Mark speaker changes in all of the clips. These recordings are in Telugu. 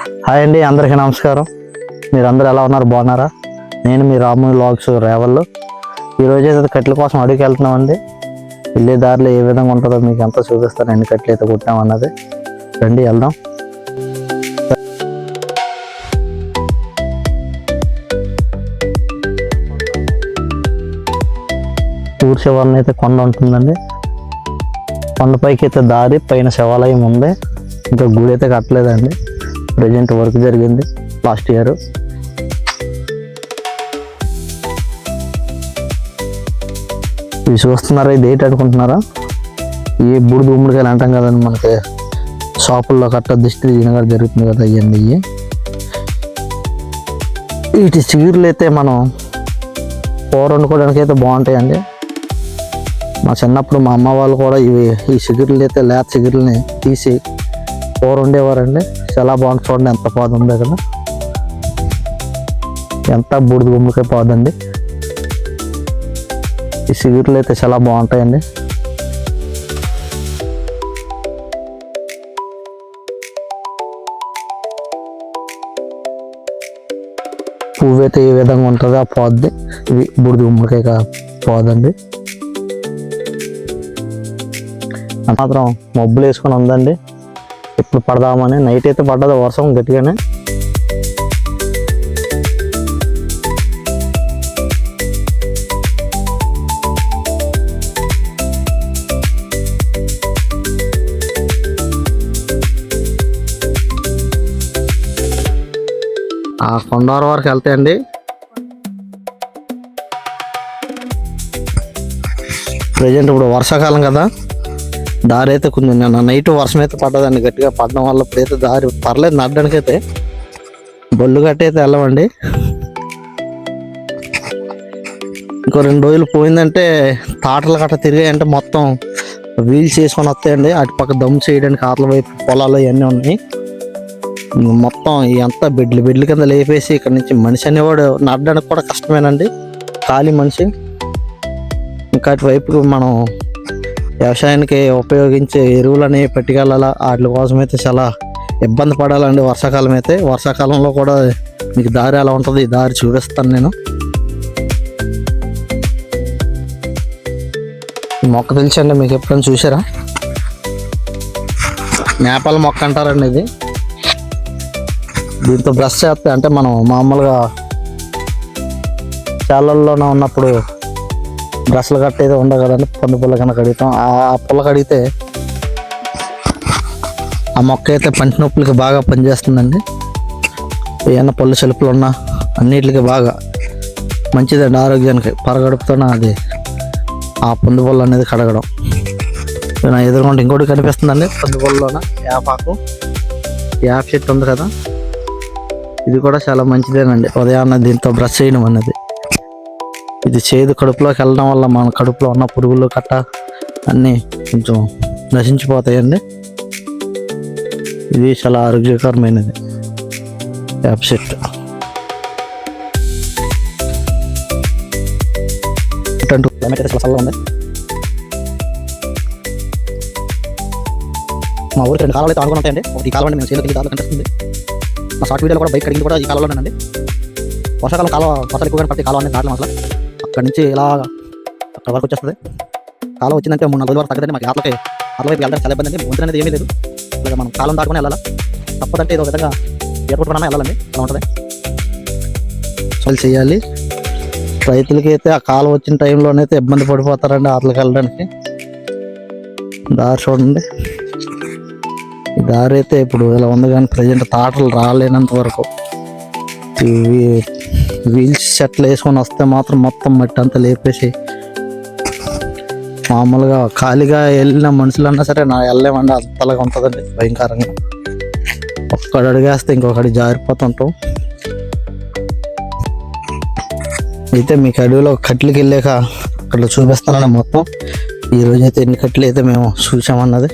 Speaker 1: హాయ్ అండి, అందరికీ నమస్కారం. మీరందరూ ఎలా ఉన్నారు? బాగున్నారా? నేను మీ రాము వ్లాగ్స్ రేవల్లో. ఈరోజు అయితే కట్టెల కోసం అడుగుకి వెళ్తున్నామండి. వెళ్ళే దారిలో ఏ విధంగా ఉంటుందో మీకు అంతా చూపిస్తాను. ఎన్ని కట్టెలు అయితే కొట్టామన్నది. రండి వెళ్దాం. ఊరి శివాలయం అయితే కొండ ఉంటుందండి. కొండపైకి అయితే దారి, పైన శివాలయం ఉంది. ఇంకా గుడి అయితే కట్టలేదండి. ప్రజెంట్ వర్క్ జరిగింది లాస్ట్ ఇయర్. ఇవి చూస్తున్నారా? ఇది ఏంటి అనుకుంటున్నారా? ఈ బుడిద గుమ్మడికాయలు అంటాం కదండి, మనకి షాపుల్లో కట్ట దిష్టి దీనిగా జరుగుతుంది కదా, ఇవన్నీ వీటి చిగురులు అయితే మనం కూర వండుకోవడానికి అయితే బాగుంటాయండి. మా చిన్నప్పుడు మా అమ్మ వాళ్ళు కూడా ఈ చిగురులు అయితే లేత చిగురులని తీసి కూర వండేవారండి. చాలా బాగుంటుంది. చూడండి ఎంత పాదు ఉంది కదా, ఎంత బూడిద గుమ్మడికాయ పాదండి. ఈ చిగురులు అయితే చాలా బాగుంటాయండి. పువ్వు అయితే ఏ విధంగా ఉంటుంది ఆ పాద్ది. ఇది బూడిద గుమ్మడికాయ పాదండి. మాత్రం మబ్బులు వేసుకొని ఉందండి. ఇప్పుడు పడదామని. నైట్ అయితే పడ్డది వర్షం గట్టిగానే. ఆ కొండవరం వరకు వెళ్తాయండి. ప్రజెంట్ ఇప్పుడు వర్షాకాలం కదా, దారి అయితే కొంచెం నిన్న నైట్ వర్షం అయితే పడ్డదండి. గట్టిగా పడడం వల్ల ఇప్పుడైతే దారి పర్లేదు నడడానికి. అయితే బొల్లు గట్టి అయితే వెళ్ళమండి. ఇంకో 2 రోజులు పోయిందంటే తాటలు గట్ట తిరిగాయంటే మొత్తం వీల్స్ చేసుకొని వస్తాయండి. అటు పక్క దమ్ము చేయడానికి ఆటల వైపు పొలాలు ఇవన్నీ ఉన్నాయి. మొత్తం ఇదంతా బెడ్లు కింద లేపేసి ఇక్కడ నుంచి మనిషి అనేవాడు నడడానికి కూడా కష్టమేనండి, ఖాళీ మనిషి. ఇంకా అటువైపు మనం వ్యవసాయానికి ఉపయోగించే ఎరువులని పట్టుకెళ్ళాలా. వాటి కోసం అయితే చాలా ఇబ్బంది పడాలండి వర్షాకాలం అయితే. వర్షాకాలంలో కూడా మీకు దారి ఎలా ఉంటుంది, ఈ దారి చూపిస్తాను నేను. ఈ మొక్క తెలుసండి మీకు? ఎప్పుడైనా చూసారా? నేపాల మొక్క అంటారండి ఇది. దీంతో బ్రష్ చేస్తే, అంటే మనం మామూలుగా చాలల్లోనే ఉన్నప్పుడు బ్రష్లు కట్టేది ఉండవు కదండి, పండు పుల్ల కన్నా కడుగుతాం. ఆ పుల్ల కడిగితే ఆ మొక్క అయితే పంటి నొప్పులకి బాగా పనిచేస్తుందండి. ఏమన్నా పళ్ళు చెలుపులు ఉన్నా అన్నిటికి బాగా మంచిదండి ఆరోగ్యానికి. పరగడుపుతోనే అది ఆ పండు పుల్ల అనేది కడగడం. నా ఎదురుకుంటే ఇంకోటి కనిపిస్తుందండి పండు పుల్లలోన యాపాకు. యాప చెట్టు ఉంది కదా, ఇది కూడా చాలా మంచిదేనండి. ఉదయాన్నే దీంతో బ్రష్ చేయడం అనేది. ఇది చేదు కడుపులోకి వెళ్ళడం వల్ల మన కడుపులో ఉన్న పురుగులు కట్ట అన్నీ కొంచెం నశించిపోతాయండి. ఇది చాలా ఆరోగ్యకరమైనది యాప్ చెట్టు. క్లైమేట్ అయితే చాలా చల్లగా ఉంది. మా ఊరికి 2 కాలువలు అయితే ఆనుకుని ఉంటాయండి. ఒకటి ఈ కాలువ మేము చేతులకి దారిలో కనిపిస్తుంది. మా షార్ట్ వీడియోలో కూడా బైక్ కడిగింది కూడా ఈ కాలువలోనేనండి. వర్షాకాలం కాలువ వర్షాలు ఎక్కువగా పట్టి కాలువ అనేది దాటలం అసలు. అక్కడి నుంచి ఇలా అక్కడ వరకు వచ్చేస్తుంది. కాలం వచ్చిందంటే 3-4 రోజుల వరకు తగ్గదండి. మాకు అట్లకి వైపు వెళ్ళడానికి చాలా ఇబ్బంది అండి. వంతెన అనేది ఏమీ లేదు. ఇలాగ మనం కాలం దాటుకుని వెళ్ళాలా. తప్పదంటే ఏదో విధంగా ఎయిర్పోర్ట్ కూడా వెళ్ళాలండి. అలా ఉంటుంది. చేయాలి. రైతులకి అయితే ఆ కాలం వచ్చిన టైంలోనైతే ఇబ్బంది పడిపోతారండి ఆటలకు వెళ్ళడానికి. దారి చూడండి. ఈ దారి అయితే ఇప్పుడు ఇలా ఉంది, కానీ ప్రజెంట్ తాటలు రాలేనంత వరకు వీల్స్ సెట్లు వేసుకొని వస్తే మాత్రం మొత్తం మట్టి అంతా లేపేసి, మామూలుగా ఖాళీగా వెళ్ళిన మనుషులన్నా సరే వెళ్ళలేమండి. అంతలాగా ఉంటుందండి భయంకరంగా. ఒక్కడు అడిగేస్తే ఇంకొకటి జారిపోతుంటాం. అయితే మీకు అడవిలో కట్లకి వెళ్ళాక అక్కడ చూపిస్తానని మొత్తం ఈరోజు అయితే ఎన్ని కట్లు అయితే మేము చూసామన్నది.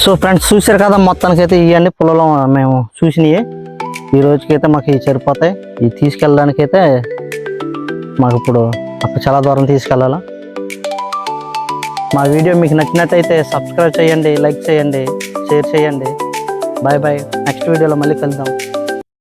Speaker 1: సో ఫ్రెండ్స్ చూసారు కదా, మొత్తానికి అయితే ఇవన్నీ పొలంలో మేము చూసినవి. ఈ రోజుకైతే మాకు ఇవి సరిపోతాయి. ఇవి తీసుకెళ్ళడానికి అయితే మాకు ఇప్పుడు అక్కడ చాలా దూరం తీసుకెళ్ళాలి. మా వీడియో మీకు నచ్చినట్టయితే సబ్స్క్రైబ్ చేయండి, లైక్ చేయండి, షేర్ చేయండి. Bye bye. నెక్స్ట్ వీడియోలో మళ్ళీ కలుద్దాం.